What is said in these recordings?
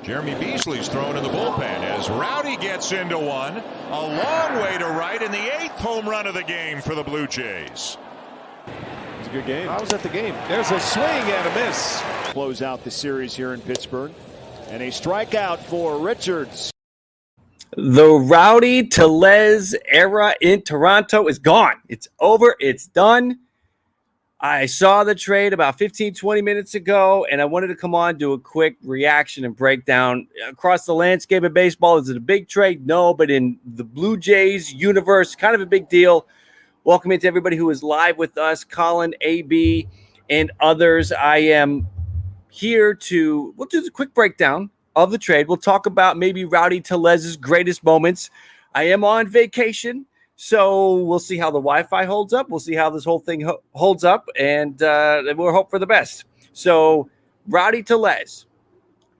Jeremy Beasley's thrown in the bullpen as Rowdy gets into one. A long way to right in the 8th home run of the game for the Blue Jays. It's a good game. I was at the game. There's a swing and a miss. Close out the series here in Pittsburgh. And a strikeout for Richards. The Rowdy Tellez era in Toronto is gone. It's over. It's done. I saw the trade about 15, 20 minutes ago, and I wanted to come on, do a quick reaction and breakdown. Across the landscape of baseball, is it a big trade? No, but in the Blue Jays universe, kind of a big deal. Welcome into everybody who is live with us, Colin, AB, and others. I am here we'll do a quick breakdown of the trade. We'll talk about maybe Rowdy Tellez's greatest moments. I am on vacation, so we'll see how the Wi-Fi holds up. We'll see how this whole thing holds up, and we'll hope for the best. So Rowdy Tellez,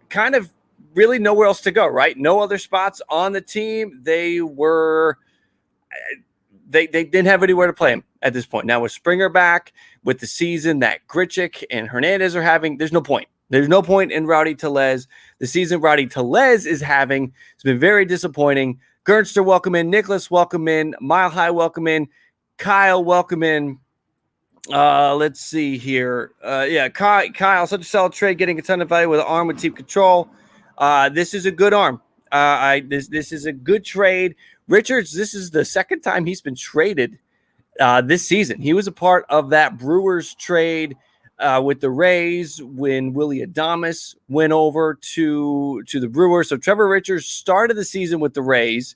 kind of really nowhere else to go, right? No other spots on the team. They didn't have anywhere to play him at this point. Now with Springer back, with the season that Grichuk and Hernandez are having, there's no point. There's no point in Rowdy Tellez. The season Rowdy Tellez is having has been very disappointing. Gernster, welcome in. Nicholas, welcome in. Mile High, welcome in. Kyle, welcome in. Let's see here. Kyle, such a solid trade, getting a ton of value with an arm with team control. This is a good arm. This is a good trade. Richards, this is the second time he's been traded this season. He was a part of that Brewers trade with the Rays when Willie Adames went over to the Brewers. So Trevor Richards started the season with the Rays.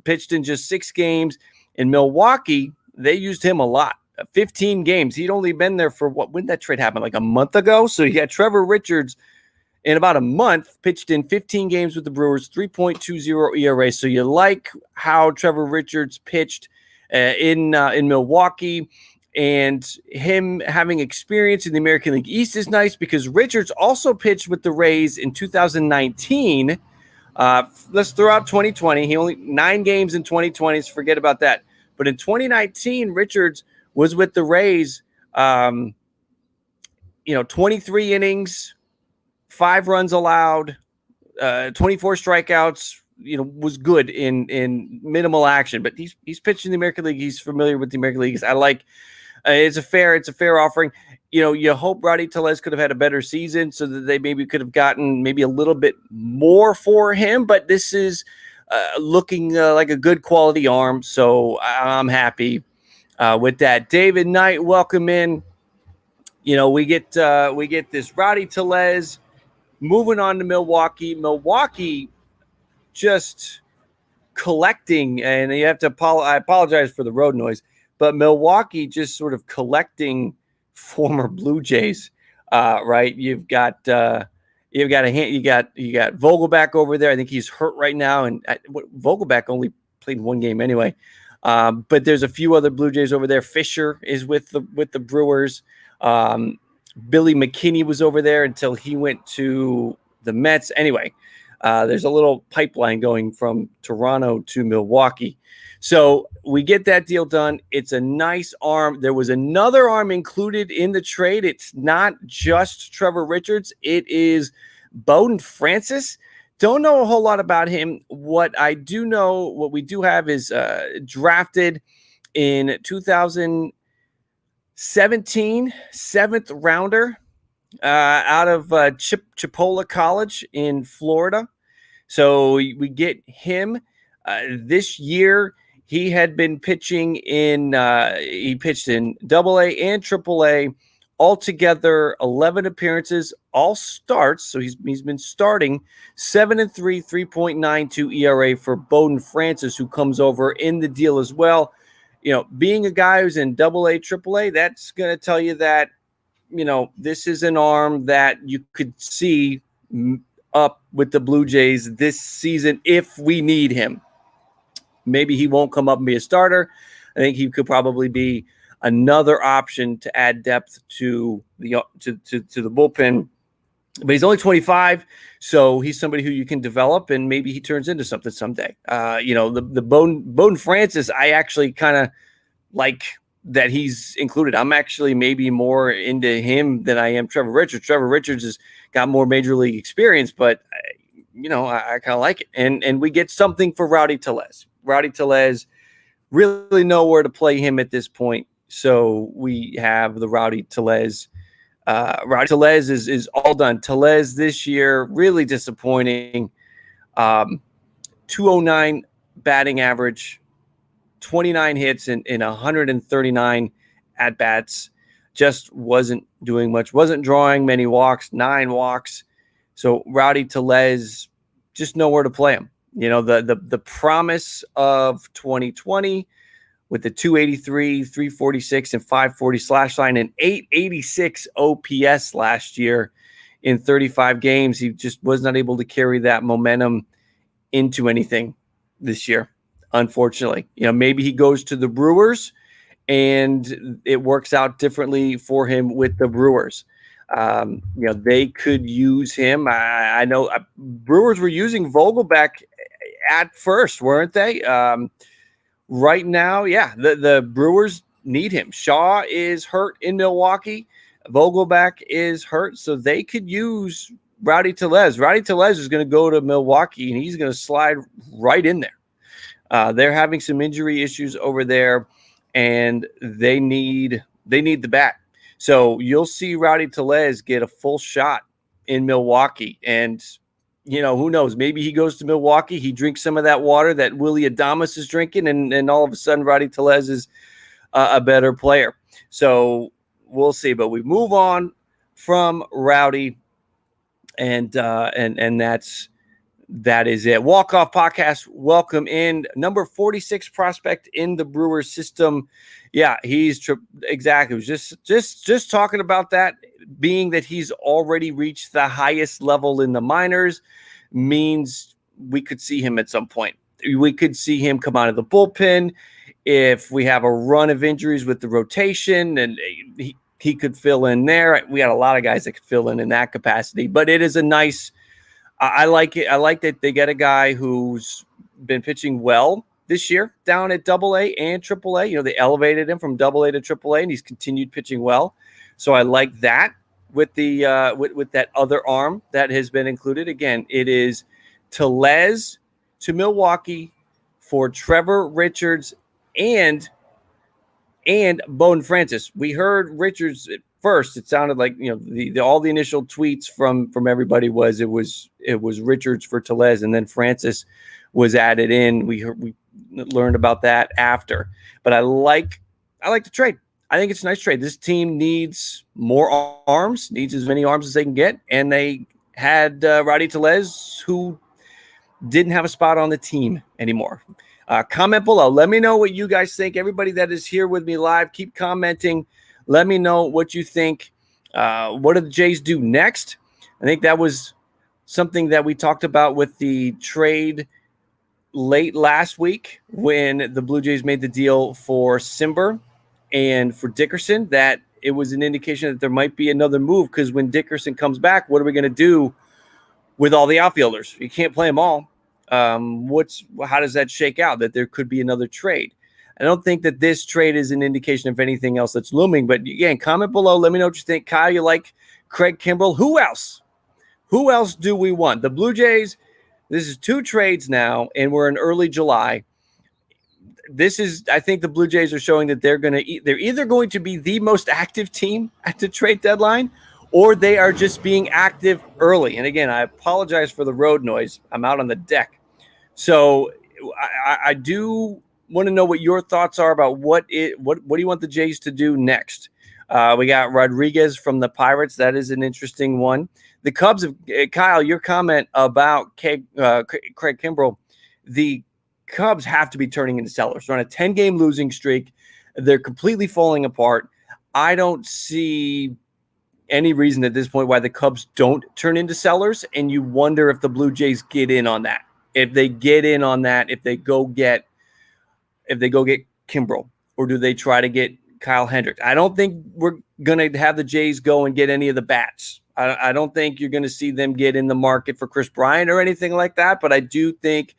Pitched in just 6 games. In Milwaukee, they used him a lot. 15 games. He'd only been there for when did that trade happen? Like a month ago? So you got Trevor Richards in about a month, pitched in 15 games with the Brewers, 3.20 ERA. So you like how Trevor Richards pitched in Milwaukee. And him having experience in the American League East is nice because Richards also pitched with the Rays in 2019. Let's throw out 2020. He only 9 games in 2020. So forget about that. But in 2019, Richards was with the Rays, 23 innings, 5 runs allowed, 24 strikeouts, was good in minimal action. But he's pitched in the American League. He's familiar with the American League. I like it's a fair offering. You hope Rowdy Tellez could have had a better season so that they maybe could have gotten maybe a little bit more for him. But this is looking like a good quality arm. So I'm happy with that. David Knight, welcome in. We get this Rowdy Tellez moving on to Milwaukee. Milwaukee just collecting, and you have to I apologize for the road noise, but Milwaukee just sort of collecting former Blue Jays, right? You got Vogelback over there. I think he's hurt right now, and Vogelback only played 1 game anyway. But there's a few other Blue Jays over there. Fisher is with the Brewers. Billy McKinney was over there until he went to the Mets. Anyway, there's a little pipeline going from Toronto to Milwaukee. So we get that deal done. It's a nice arm. There was another arm included in the trade. It's not just Trevor Richards. It is Bowden Francis. Don't know a whole lot about him. What I do know, what we do have is drafted in 2017, 7th rounder out of Chipola College in Florida. So we get him this year. He had been pitching he pitched in AA and AAA, altogether 11 appearances, all starts. So he's been starting 7-3, 3.92 ERA for Bowden Francis, who comes over in the deal as well. Being a guy who's in AA, AAA, that's going to tell you that, this is an arm that you could see up with the Blue Jays this season if we need him. Maybe he won't come up and be a starter. I think he could probably be another option to add depth to the bullpen. But he's only 25, so he's somebody who you can develop, and maybe he turns into something someday. The Bowden Francis, I actually kind of like that he's included. I'm actually maybe more into him than I am Trevor Richards. Trevor Richards has got more major league experience, but I kind of like it. And we get something for Rowdy Tellez. Rowdy Tellez, really know where to play him at this point. So we have the Rowdy Tellez. Rowdy Tellez is all done. Tellez this year, really disappointing. 209 batting average, 29 hits and 139 at-bats. Just wasn't doing much. Wasn't drawing many walks, 9 walks. So Rowdy Tellez, just know where to play him. The promise of 2020 with the 283, 346, and 540 slash line and 886 OPS last year in 35 games. He just was not able to carry that momentum into anything this year, unfortunately. Maybe he goes to the Brewers and it works out differently for him with the Brewers. They could use him. I know Brewers were using Vogelbach at first, weren't they? Right now, yeah, the Brewers need him. Shaw is hurt in Milwaukee. Vogelbach is hurt, so they could use Rowdy Tellez. Rowdy Tellez is going to go to Milwaukee, and he's going to slide right in there. They're having some injury issues over there, and they need the bat. So you'll see Rowdy Tellez get a full shot in Milwaukee, and who knows? Maybe he goes to Milwaukee, he drinks some of that water that Willie Adames is drinking, and all of a sudden Rowdy Tellez is a better player. So we'll see. But we move on from Rowdy, and that is it. Walk-off podcast. Welcome in number 46 prospect in the Brewers system. Yeah, he's exactly. It was just talking about that. Being that he's already reached the highest level in the minors means we could see him at some point. We could see him come out of the bullpen if we have a run of injuries with the rotation, and he could fill in there. We got a lot of guys that could fill in that capacity, but it is a nice. I like it. I like that they get a guy who's been pitching well this year down at AA and AAA. They elevated him from AA to AAA, and he's continued pitching well. So I like that with the with that other arm that has been included. Again, it is Tellez to Milwaukee for Trevor Richards and Bowden Francis. We heard Richards at first. It sounded like all the initial tweets from everybody was it was Richards for Tellez, and then Francis was added in. We learned about that after, but I like the trade. I think it's a nice trade. This team needs more arms, needs as many arms as they can get, and they had Rowdy Tellez, who didn't have a spot on the team anymore. Comment below. Let me know what you guys think. Everybody that is here with me live, keep commenting. Let me know what you think. What do the Jays do next? I think that was something that we talked about with the trade late last week when the Blue Jays made the deal for Simber and for Dickerson, that it was an indication that there might be another move, because when Dickerson comes back, what are we going to do with all the outfielders? You can't play them all. How does that shake out? That there could be another trade. I don't think that this trade is an indication of anything else that's looming, but again, comment below. Let me know what you think. Kyle, you like Craig Kimbrell? Who else? Who else do we want? The Blue Jays, this is 2 trades now, and we're in early July. I think the Blue Jays are showing that they're either going to be the most active team at the trade deadline, or they are just being active early. And again, I apologize for the road noise. I'm out on the deck. So I do want to know what your thoughts are about what do you want the Jays to do next? We got Rodriguez from the Pirates. That is an interesting one. The Cubs have, Kyle, your comment about Craig Kimbrell, the Cubs have to be turning into sellers. They're on a 10-game losing streak. They're completely falling apart. I don't see any reason at this point why the Cubs don't turn into sellers, and you wonder if the Blue Jays get in on that. If they get in on that, if they go get Kimbrell, or do they try to get Kyle Hendricks? I don't think we're going to have the Jays go and get any of the bats. I don't think you're going to see them get in the market for Chris Bryant or anything like that, but I do think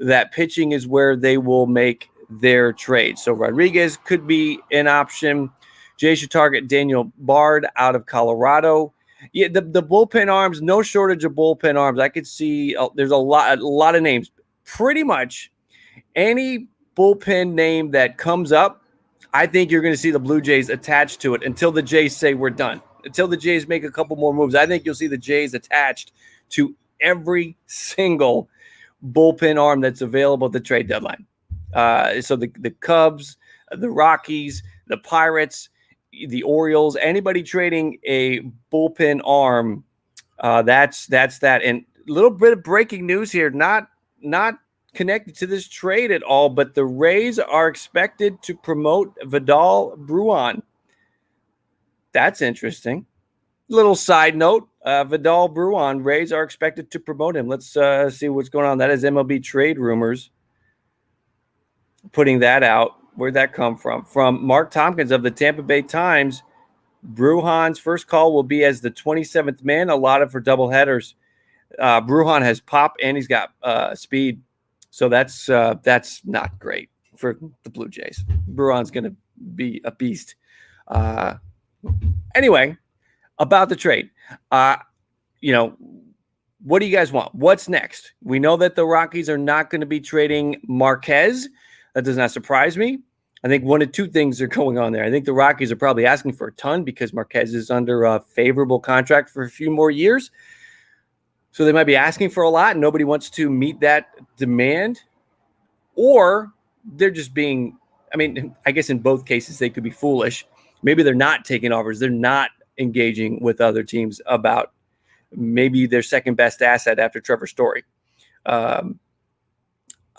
that pitching is where they will make their trade. So Rodriguez could be an option. Jay should target Daniel Bard out of Colorado. Yeah, the bullpen arms, no shortage of bullpen arms. I could see there's a lot of names. Pretty much any bullpen name that comes up, I think you're going to see the Blue Jays attached to it until the Jays say we're done. Until the Jays make a couple more moves, I think you'll see the Jays attached to every single bullpen arm that's available at the trade deadline. So the Cubs, the Rockies, the Pirates, the Orioles, anybody trading a bullpen arm, that's that. And a little bit of breaking news here, not connected to this trade at all, but the Rays are expected to promote Vidal Brujan. That's interesting. Little side note, Vidal Brujan, Rays are expected to promote him. Let's see what's going on. That is MLB Trade Rumors putting that out. Where'd that come from? From Mark Tompkins of the Tampa Bay Times. Brujan's first call will be as the 27th man allotted for doubleheaders. Brujan has pop and he's got speed. So that's not great for the Blue Jays. Brujan's going to be a beast. Anyway, about the trade. What do you guys want? What's next? We know that the Rockies are not going to be trading Marquez. That does not surprise me. I think one of two things are going on there. I think the Rockies are probably asking for a ton because Marquez is under a favorable contract for a few more years. So they might be asking for a lot and nobody wants to meet that demand. Or they're just being, I guess in both cases they could be foolish. Maybe they're not taking offers. They're not engaging with other teams about maybe their second best asset after Trevor Story. I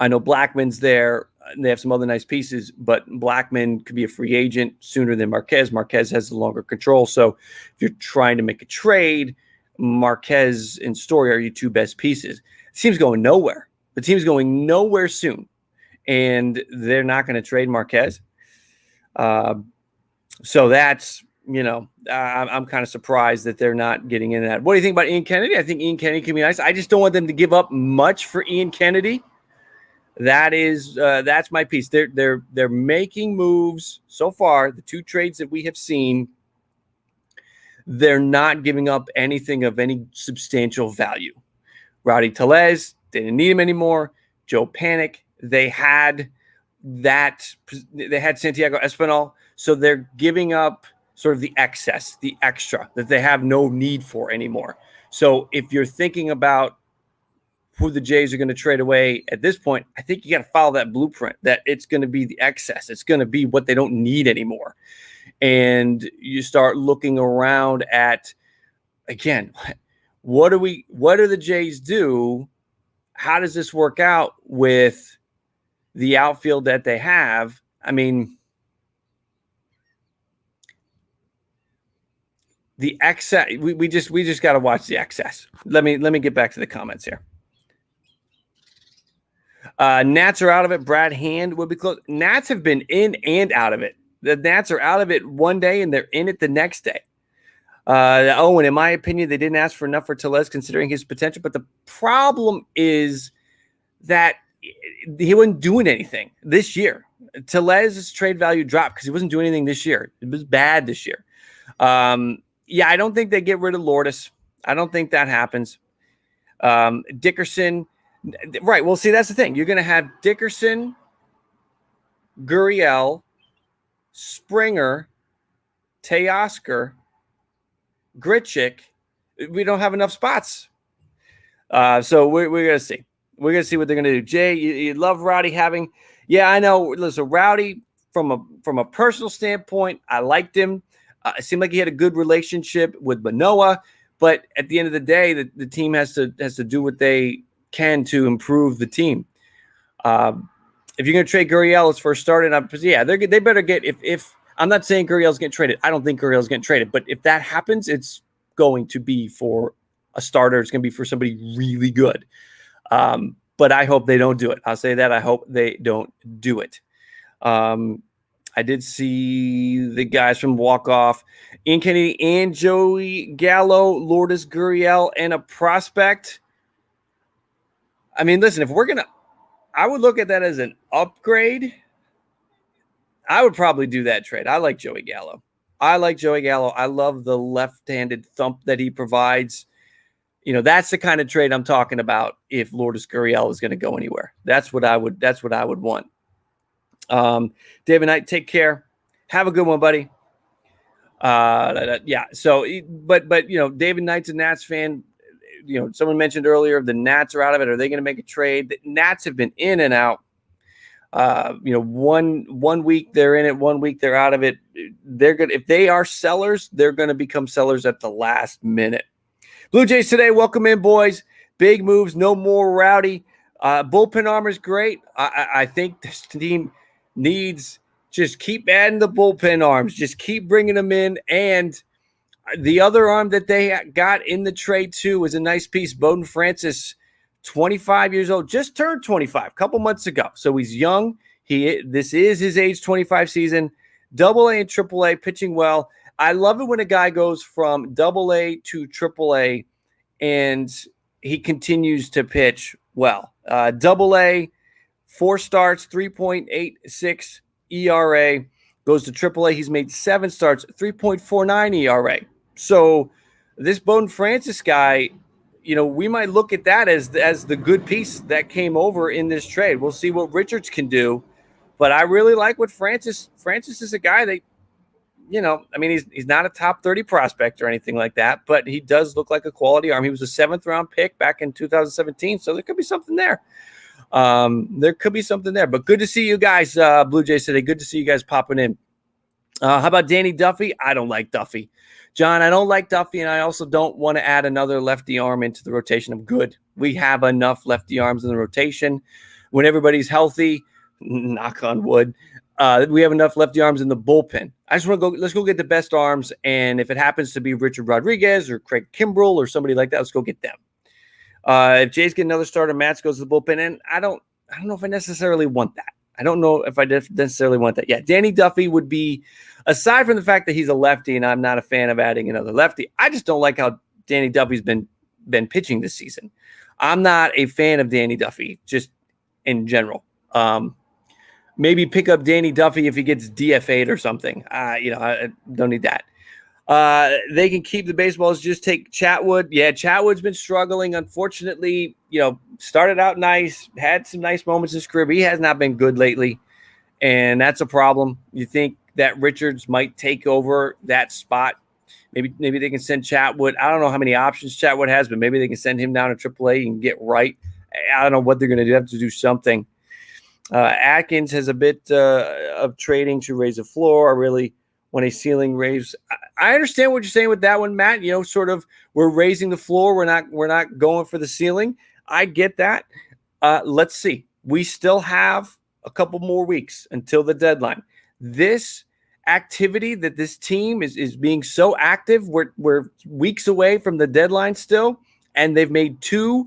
know Blackman's there. And they have some other nice pieces, but Blackman could be a free agent sooner than Marquez. Marquez has the longer control. So if you're trying to make a trade, Marquez and Story are your two best pieces. The team's going nowhere. The team's going nowhere soon, and they're not going to trade Marquez. So that's, I'm kind of surprised that they're not getting into that. What do you think about Ian Kennedy? I think Ian Kennedy can be nice. I just don't want them to give up much for Ian Kennedy. That's my piece. They're making moves so far. The two trades that we have seen, they're not giving up anything of any substantial value. Rowdy Tellez, they didn't need him anymore. Joe Panic, they had Santiago Espinal, so they're giving up sort of the excess, the extra that they have no need for anymore. So if you're thinking about who the Jays are going to trade away at this point, I think you got to follow that blueprint, that it's going to be the excess. It's going to be what they don't need anymore. And you start looking around at, again, what do the Jays do? How does this work out with the outfield that they have? The excess, we just got to watch the excess. Let me get back to the comments here. Nats are out of it. Brad Hand would be close. Nats have been in and out of it. The Nats are out of it one day and they're in it the next day. And in my opinion, they didn't ask for enough for Tellez considering his potential. But the problem is that he wasn't doing anything this year. Tellez's trade value dropped because he wasn't doing anything this year. It was bad this year. I don't think they get rid of Lourdes. I don't think that happens. Dickerson. Right. Well, see, that's the thing. You're going to have Dickerson, Gurriel, Springer, Teoscar, Grichuk. We don't have enough spots. So we're going to see. We're going to see what they're going to do. Jay, you love Rowdy having. Yeah, I know. Listen, Rowdy, from a personal standpoint, I liked him. It seemed like he had a good relationship with Manoah. But at the end of the day, the team has to do what they can to improve the team. If you're going to trade Gurriel as first starter, they better get, if I'm not saying Gurriel's getting traded. I don't think Gurriel's getting traded. But if that happens, it's going to be for a starter. It's going to be for somebody really good. But I hope they don't do it. I'll say that. I hope they don't do it. I did see the guys from walk-off, Ian Kennedy and Joey Gallo, Lourdes Gurriel, and a prospect. Listen, if we're going to – I would look at that as an upgrade I would probably do that trade. I like Joey Gallo. I love the left-handed thump that he provides. That's the kind of trade I'm talking about. If Lourdes Gurriel is going to go anywhere, that's what I would want. David Knight, take care. Have a good one, buddy. Yeah. So, but David Knight's a Nats fan. Someone mentioned earlier the Nats are out of it. Are they going to make a trade? The Nats have been in and out. 1 week they're in it, 1 week they're out of it. If they are sellers, they're going to become sellers at the last minute. Blue Jays today, welcome in, boys. Big moves, no more Rowdy. Bullpen armor is great. I think this team needs just keep adding the bullpen arms, just keep bringing them in. And the other arm that they got in the trade too was a nice piece. Bowden Francis, 25 years old, just turned 25 a couple months ago. So he's young. This is his age 25 season. AA and AAA, pitching well. I love it when a guy goes from AA to AAA and he continues to pitch well. AA, 4 starts, 3.86 ERA. Goes to AAA. He's made 7 starts, 3.49 ERA. So this Bowden Francis guy, we might look at that as the good piece that came over in this trade. We'll see what Richards can do, but I really like what Francis is a guy that, he's not a top 30 prospect or anything like that, but he does look like a quality arm. He was a 7th round pick back in 2017, so there could be something there. But good to see you guys, Blue Jays today. Good to see you guys popping in. How about Danny Duffy? I don't like Duffy. John, I don't like Duffy, and I also don't want to add another lefty arm into the rotation. I'm good. We have enough lefty arms in the rotation. When everybody's healthy, knock on wood, we have enough lefty arms in the bullpen. I just want to let's go get the best arms, and if it happens to be Richard Rodriguez or Craig Kimbrell or somebody like that, let's go get them. If Jays get another starter, Matz goes to the bullpen, and I don't know if I necessarily want that. I don't know if I necessarily want that. Yeah, Danny Duffy would be, aside from the fact that he's a lefty and I'm not a fan of adding another lefty, I just don't like how Danny Duffy's been pitching this season. I'm not a fan of Danny Duffy, just in general. Maybe pick up Danny Duffy if he gets DFA'd or something. I don't need that. They can keep the baseballs. Just take Chatwood. Yeah, Chatwood's been struggling. Unfortunately, started out nice, had some nice moments in his career, but he has not been good lately, and that's a problem. You think that Richards might take over that spot? Maybe they can send Chatwood. I don't know how many options Chatwood has, but maybe they can send him down to AAA and get right. I don't know what they're going to do. They have to do something. Atkins has a bit of trading to raise the floor. I really want a ceiling raise. I understand what you're saying with that one, Matt. Sort of we're raising the floor. We're not going for the ceiling. I get that. Let's see. We still have a couple more weeks until the deadline. This activity that this team is being so active, we're weeks away from the deadline still, and they've made 2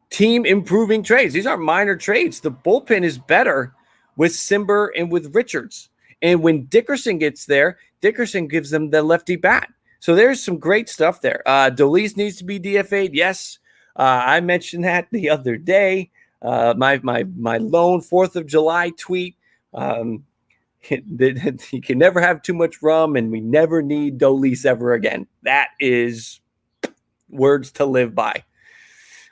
team improving trades. These aren't minor trades. The bullpen is better with Simber and with Richards. And when Dickerson gets there, Dickerson gives them the lefty bat. So there's some great stuff there. Dolis needs to be DFA'd. Yes. I mentioned that the other day. My lone 4th of July tweet. You can never have too much rum, and we never need Dolis ever again. That is words to live by.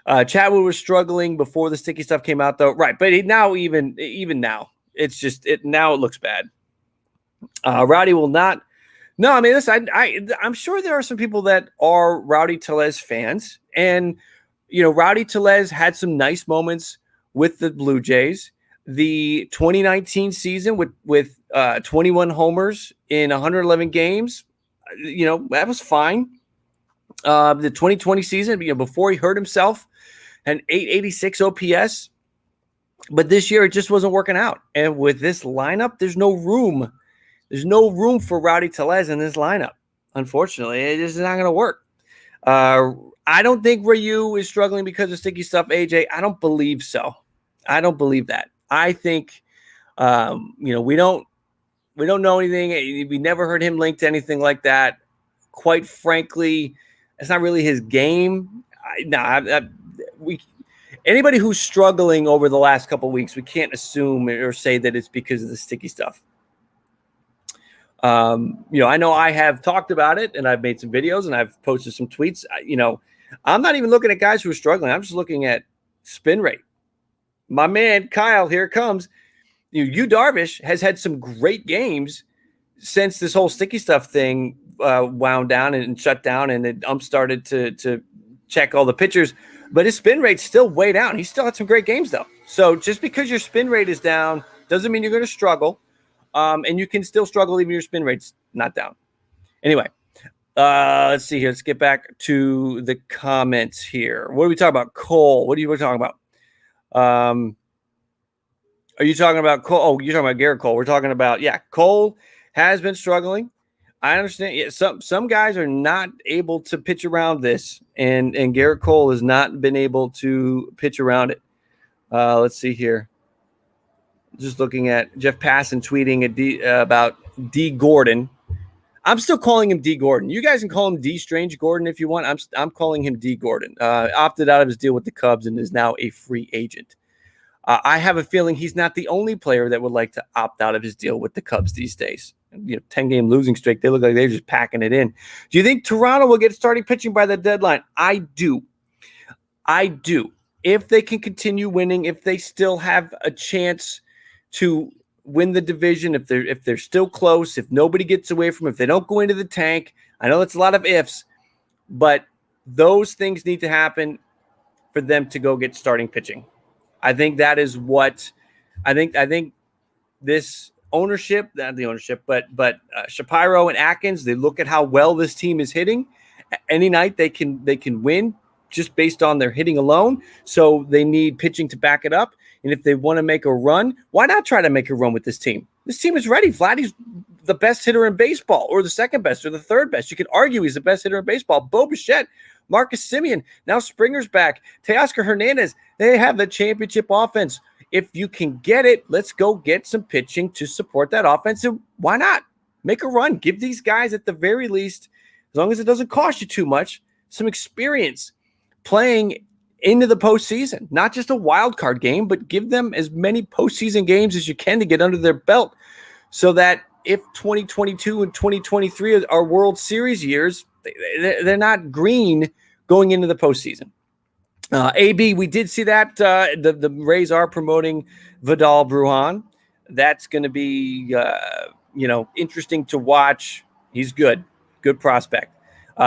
Chatwood was struggling before the sticky stuff came out, though. Right, but even now, it's just now it looks bad. Rowdy will not. No, I mean, listen, I'm sure there are some people that are Rowdy Tellez fans, and Rowdy Tellez had some nice moments with the Blue Jays. The 2019 season with 21 homers in 111 games, that was fine. The 2020 season, before he hurt himself, an 886 OPS. But this year it just wasn't working out. And with this lineup, there's no room. There's no room for Rowdy Tellez in this lineup. Unfortunately, it is not going to work. I don't think Ryu is struggling because of sticky stuff, AJ. I don't believe so. I don't believe that. I think, we don't know anything. We never heard him linked to anything like that. Quite frankly, it's not really his game. anybody who's struggling over the last couple of weeks, we can't assume or say that it's because of the sticky stuff. I know I have talked about it and I've made some videos and I've posted some tweets. I'm not even looking at guys who are struggling. I'm just looking at spin rate. My man, Kyle, here it comes. Yu Darvish has had some great games since this whole sticky stuff thing wound down and shut down and the started to check all the pitchers, but his spin rate's still way down. He still had some great games though. So just because your spin rate is down doesn't mean you're going to struggle. And you can still struggle even your spin rate's not down. Anyway, let's see here. Let's get back to the comments here. What are we talking about? Cole. What are you talking about? Are you talking about Cole? Oh, you're talking about Garrett Cole. We're talking about, Cole has been struggling. I understand. Yeah, some guys are not able to pitch around this, and Garrett Cole has not been able to pitch around it. Let's see here. Just looking at Jeff Passan tweeting about D. Gordon. I'm still calling him D. Gordon. You guys can call him D. Strange Gordon if you want. I'm calling him D. Gordon. Opted out of his deal with the Cubs and is now a free agent. I have a feeling he's not the only player that would like to opt out of his deal with the Cubs these days. 10-game losing streak. They look like they're just packing it in. Do you think Toronto will get starting pitching by the deadline? I do. If they can continue winning, if they still have a chance to win the division, if they're still close, if nobody gets away from, if they don't go into the tank. I know that's a lot of ifs, but those things need to happen for them to go get starting pitching. I think that is what I think this ownership, not the ownership, but Shapiro and Atkins, they look at how well this team is hitting. Any night they can win just based on their hitting alone. So they need pitching to back it up. And if they want to make a run, why not try to make a run with this team? This team is ready. Vladdy's the best hitter in baseball, or the second best, or the third best. You can argue he's the best hitter in baseball. Bo Bichette, Marcus Semien, now Springer's back. Teoscar Hernandez, they have the championship offense. If you can get it, let's go get some pitching to support that offense. And why not? Make a run. Give these guys at the very least, as long as it doesn't cost you too much, some experience playing into the postseason. Not just a wild card game, but give them as many postseason games as you can to get under their belt so that if 2022 and 2023 are World Series years, they're not green going into the postseason. AB, we did see that the Rays are promoting Vidal Brujan. That's going to be interesting to watch. He's good prospect.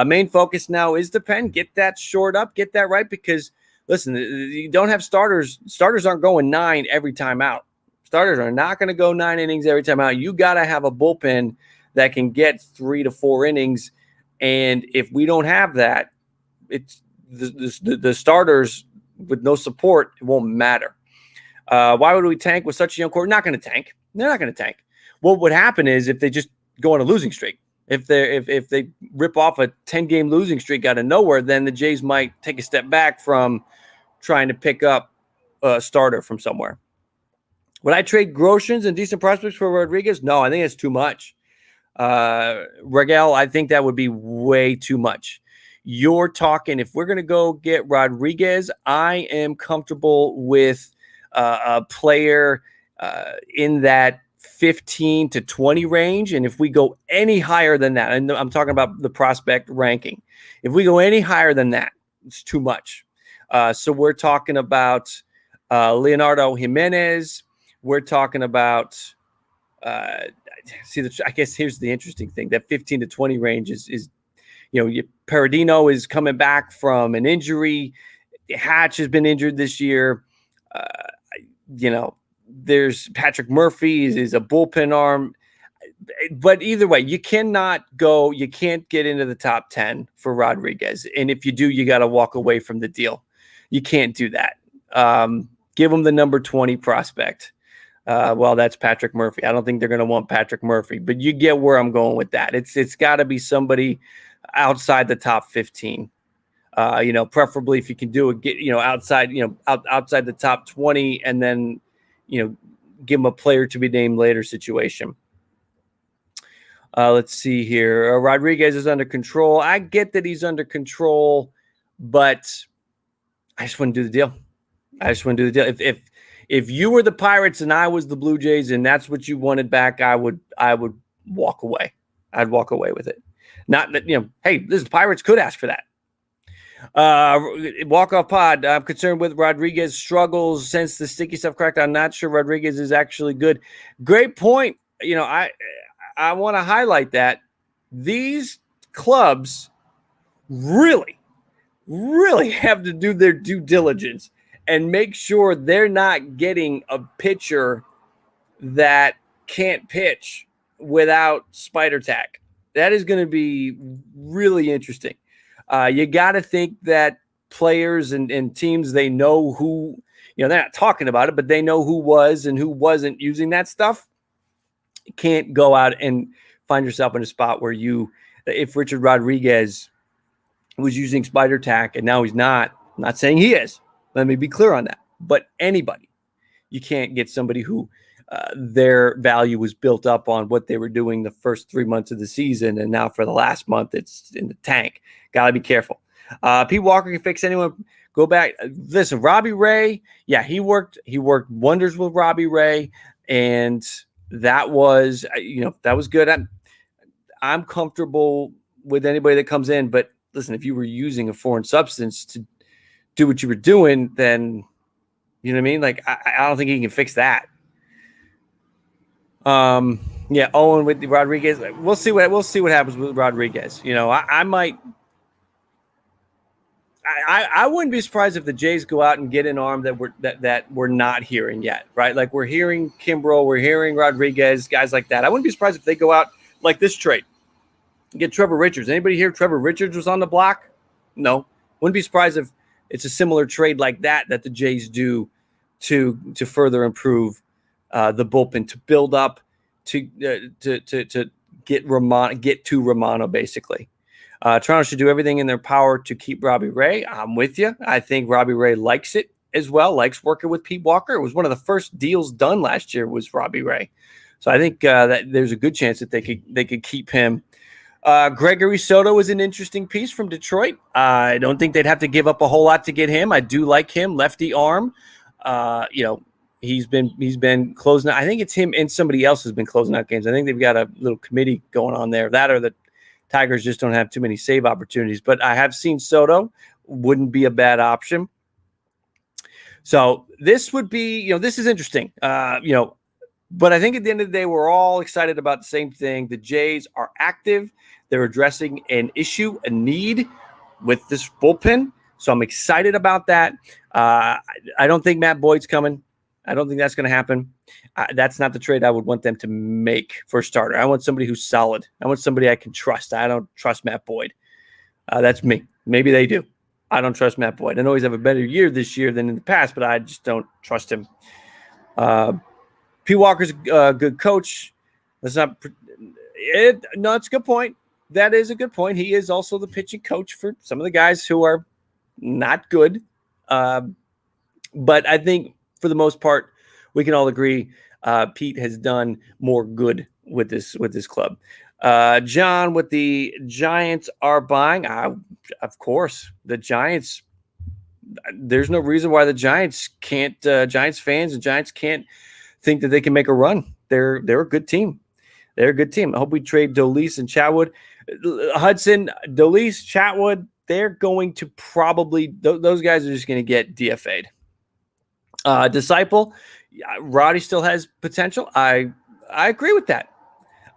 Main focus now is the pen. Get that shored up, get that right, because listen, you don't have starters. Starters aren't going 9 every time out. Starters are not going to go 9 innings every time out. You got to have a bullpen that can get 3 to 4 innings. And if we don't have that, it's the starters with no support, it won't matter. Why would we tank with such a young core? Not going to tank. They're not going to tank. What would happen is if they just go on a losing streak, if they rip off a 10-game losing streak out of nowhere, then the Jays might take a step back from trying to pick up a starter from somewhere. Would I trade Groshans and decent prospects for Rodriguez? No, I think that's too much. Regel, I think that would be way too much. You're talking, if we're going to go get Rodriguez, I am comfortable with a player in that 15 to 20 range. And if we go any higher than that, and I'm talking about the prospect ranking, if we go any higher than that, it's too much. So we're talking about Leonardo Jimenez. We're talking about I guess here's the interesting thing. That 15 to 20 range is Paradino is coming back from an injury. Hatch has been injured this year. There's Patrick Murphy is a bullpen arm. But either way, you can't get into the top 10 for Rodriguez. And if you do, you got to walk away from the deal. You can't do that. Give him the number 20 prospect. That's Patrick Murphy. I don't think they're going to want Patrick Murphy, but you get where I'm going with that. It's got to be somebody outside the top 15. Preferably if you can do it, get outside the top 20, and then give them a player to be named later situation. Let's see here. Rodriguez is under control. I get that he's under control, but I just wouldn't do the deal. I just want to do the deal. If you were the Pirates and I was the Blue Jays and that's what you wanted back, I would walk away. I'd walk away with it. Not that, hey, the Pirates could ask for that. Walk-off pod. I'm concerned with Rodriguez struggles since the sticky stuff cracked. I'm not sure Rodriguez is actually good. Great point. I want to highlight that these clubs really have to do their due diligence and make sure they're not getting a pitcher that can't pitch without spider tack. That is going to be really interesting. You got to think that players and teams, they know who, they're not talking about it, but they know who was and who wasn't using that stuff. You can't go out and find yourself in a spot where if Richard Rodriguez was using spider tack and now he's not, I'm not saying he is. Let me be clear on that. But anybody, you can't get somebody who their value was built up on what they were doing the first 3 months of the season, and now for the last month, it's in the tank. Got to be careful. Pete Walker can fix anyone. Go back. Listen, Robbie Ray, yeah, he worked wonders with Robbie Ray, and that was, that was good. I'm comfortable with anybody that comes in, but listen, if you were using a foreign substance to do what you were doing, then you know what I mean? Like, I don't think he can fix that. Yeah, Owen with Rodriguez. We'll see what happens with Rodriguez. I wouldn't be surprised if the Jays go out and get an arm that we're not hearing yet, right? Like, we're hearing Kimbrel, we're hearing Rodriguez, guys like that. I wouldn't be surprised if they go out like this trade, get Trevor Richards. Anybody hear Trevor Richards was on the block? No. Wouldn't be surprised if it's a similar trade like that the Jays do to further improve the bullpen, to build up, to get to Romano, basically. Toronto should do everything in their power to keep Robbie Ray. I'm with you. I think Robbie Ray likes it as well, likes working with Pete Walker. It was one of the first deals done last year was Robbie Ray. So I think that there's a good chance that they could keep him. Gregory Soto is an interesting piece from Detroit. I don't think they'd have to give up a whole lot to get him. I do like him, lefty arm. He's been closing out. I think it's him and somebody else has been closing out games. I think they've got a little committee going on there. That or the Tigers just don't have too many save opportunities. But I have seen Soto. Wouldn't be a bad option. So this would be, this is interesting. But I think at the end of the day, we're all excited about the same thing. The Jays are active. They're addressing an issue, a need with this bullpen. So I'm excited about that. I don't think Matt Boyd's coming. I don't think that's going to happen. That's not the trade I would want them to make for a starter. I want somebody who's solid. I want somebody I can trust. I don't trust Matt Boyd. That's me. Maybe they do. I don't trust Matt Boyd. I know he's have a better year this year than in the past, but I just don't trust him. P. Walker's a good coach. That's not it. No, it's a good point. That is a good point. He is also the pitching coach for some of the guys who are not good. But I think for the most part, we can all agree Pete has done more good with this club. John with the Giants are buying. Of course, the Giants. There's no reason why the Giants can't. Giants fans and Giants can't think that they can make a run. They're a good team. They're a good team. I hope we trade Dolis and Chatwood. Hudson, Dolis, Chatwood, they're going to probably those guys are just going to get DFA'd. Disciple, Rowdy still has potential. I agree with that.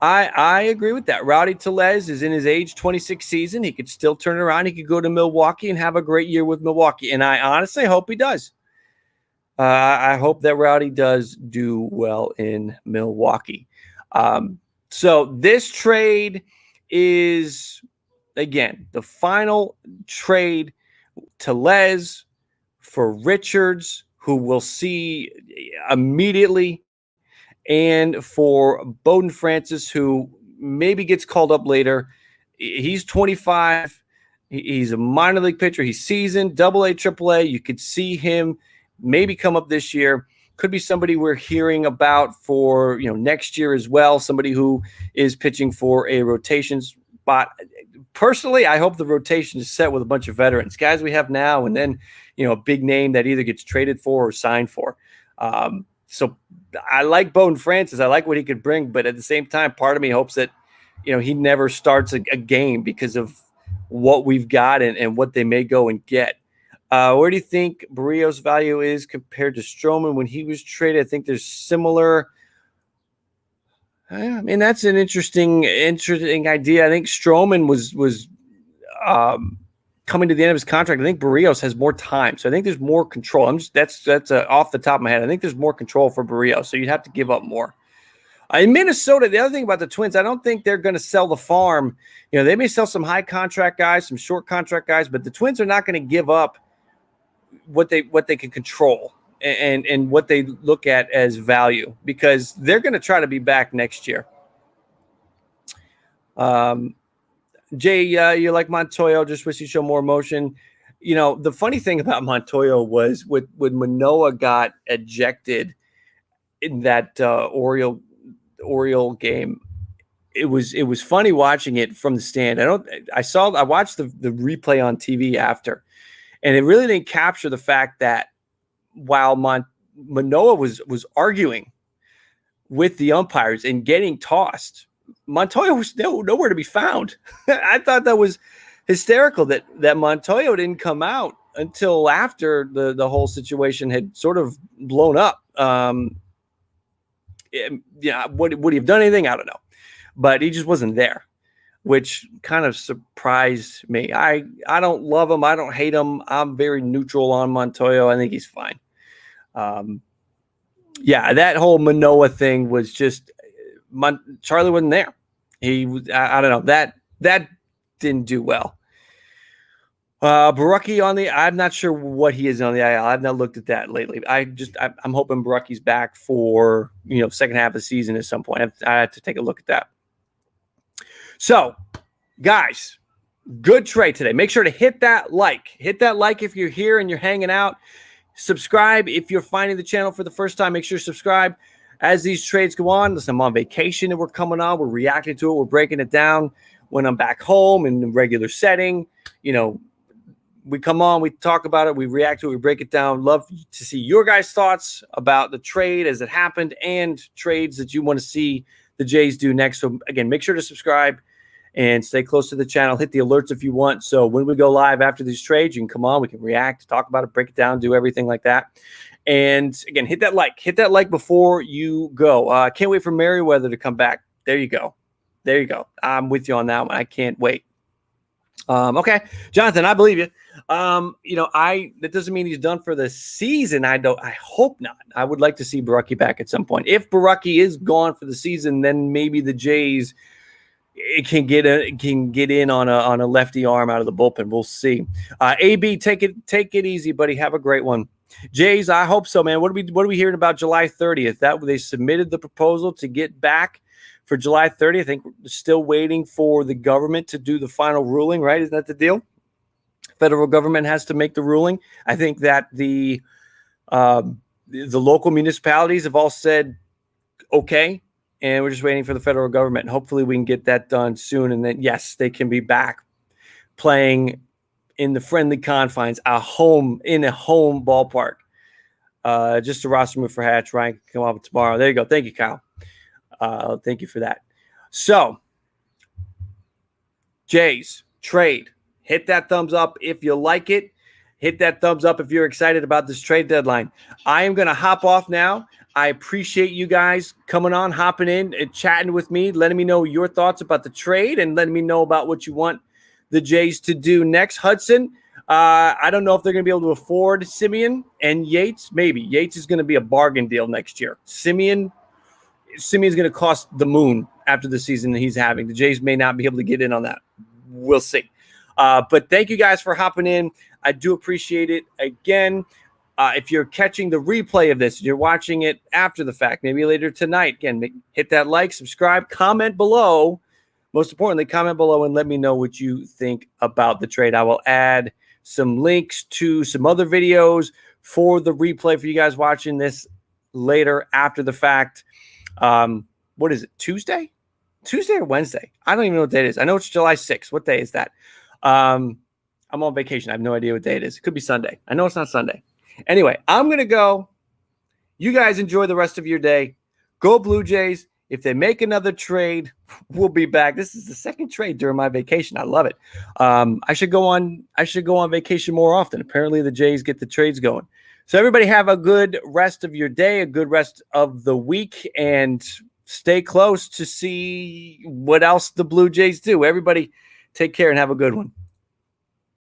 I agree with that. Rowdy Tellez is in his age 26 season. He could still turn around. He could go to Milwaukee and have a great year with Milwaukee. And I honestly hope he does. I hope that Rowdy does do well in Milwaukee. So this trade is, again, the final trade. Tellez for Richards, who we'll see immediately, and for Bowden Francis, who maybe gets called up later. He's 25. He's a minor league pitcher. He's seasoned, AA, AAA. You could see him maybe come up this year. Could be somebody we're hearing about for next year as well. Somebody who is pitching for a rotations spot. Personally, I hope the rotation is set with a bunch of veterans, guys we have now, and then, a big name that either gets traded for or signed for. So I like Bowden Francis. I like what he could bring, but at the same time, part of me hopes that, he never starts a game because of what we've got and what they may go and get. Where do you think Barrios' value is compared to Stroman when he was traded? I think there's similar. I mean, that's an interesting idea. I think Stroman was coming to the end of his contract. I think Barrios has more time, so I think there's more control. That's off the top of my head. I think there's more control for Barrios, so you'd have to give up more. In Minnesota, the other thing about the Twins, I don't think they're going to sell the farm. They may sell some high contract guys, some short contract guys, but the Twins are not going to give up what they can control and what they look at as value, because they're going to try to be back next year. Jay, you like Montoyo, just wish you show more emotion. The funny thing about Montoyo was when Manoah got ejected in that Oriole game, it was funny watching it from the stand. I watched the replay on TV after, and it really didn't capture the fact that while Manoah was arguing with the umpires and getting tossed, Montoyo was nowhere to be found. I thought that was hysterical that Montoyo didn't come out until after the whole situation had sort of blown up. Would he have done anything? I don't know, but he just wasn't there, which kind of surprised me. I don't love him. I don't hate him. I'm very neutral on Montoyo. I think he's fine. That whole Manoah thing was just Charlie wasn't there. He was, I don't know, that didn't do well. Barucki I'm not sure what he is on the IL. I've not looked at that lately. I'm hoping Barucki's back for, second half of the season at some point. I have to take a look at that. So, guys, good trade today. Make sure to hit that like. Hit that like if you're here and you're hanging out. Subscribe if you're finding the channel for the first time. Make sure to subscribe as these trades go on. Listen, I'm on vacation and we're coming on. We're reacting to it. We're breaking it down. When I'm back home in the regular setting, we come on, we talk about it, we react to it, we break it down. Love to see your guys' thoughts about the trade as it happened and trades that you want to see the Jays do next. So, again, make sure to subscribe and stay close to the channel. Hit the alerts if you want. So when we go live after these trades, you can come on, we can react, talk about it, break it down, do everything like that. And, again, hit that like. Hit that like before you go. Can't wait for Merriweather to come back. There you go. There you go. I'm with you on that one. I can't wait. Okay, Jonathan, I believe you. That doesn't mean he's done for the season. I hope not. I would like to see Barucki back at some point. If Barucki is gone for the season, then maybe the Jays can get in on a lefty arm out of the bullpen. We'll see. AB, take it easy, buddy. Have a great one. Jays, I hope so, man. What are we hearing about July 30th? That they submitted the proposal to get back for July 30th. I think we're still waiting for the government to do the final ruling, right? Isn't that the deal? Federal government has to make the ruling. I think that the local municipalities have all said okay, and we're just waiting for the federal government. And hopefully we can get that done soon, and then, yes, they can be back playing in the friendly confines, in a home ballpark. Just a roster move for Hatch. Ryan can come up tomorrow. There you go. Thank you, Kyle. Thank you for that. So, Jays, trade. Hit that thumbs up if you like it. Hit that thumbs up if you're excited about this trade deadline. I am going to hop off now. I appreciate you guys coming on, hopping in, and chatting with me, letting me know your thoughts about the trade and letting me know about what you want the Jays to do next. Hudson, I don't know if they're going to be able to afford Simeon and Yates. Maybe. Yates is going to be a bargain deal next year. Simeon's going to cost the moon after the season that he's having. The Jays may not be able to get in on that. We'll see. But thank you guys for hopping in. I do appreciate it. Again, if you're catching the replay of this, you're watching it after the fact, maybe later tonight, again, hit that like, subscribe, comment below. Most importantly, comment below and let me know what you think about the trade. I will add some links to some other videos for the replay for you guys watching this later after the fact. What is it, Tuesday? Tuesday or Wednesday. I don't even know what day it is. I know it's July 6th. What day is that? I'm on vacation. I have no idea what day it is. It could be Sunday. I know it's not Sunday. Anyway, I'm going to go. You guys enjoy the rest of your day. Go Blue Jays. If they make another trade, we'll be back. This is the second trade during my vacation. I love it. I should go on vacation more often. Apparently the Jays get the trades going. So everybody have a good rest of your day, a good rest of the week, and stay close to see what else the Blue Jays do. Everybody take care and have a good one.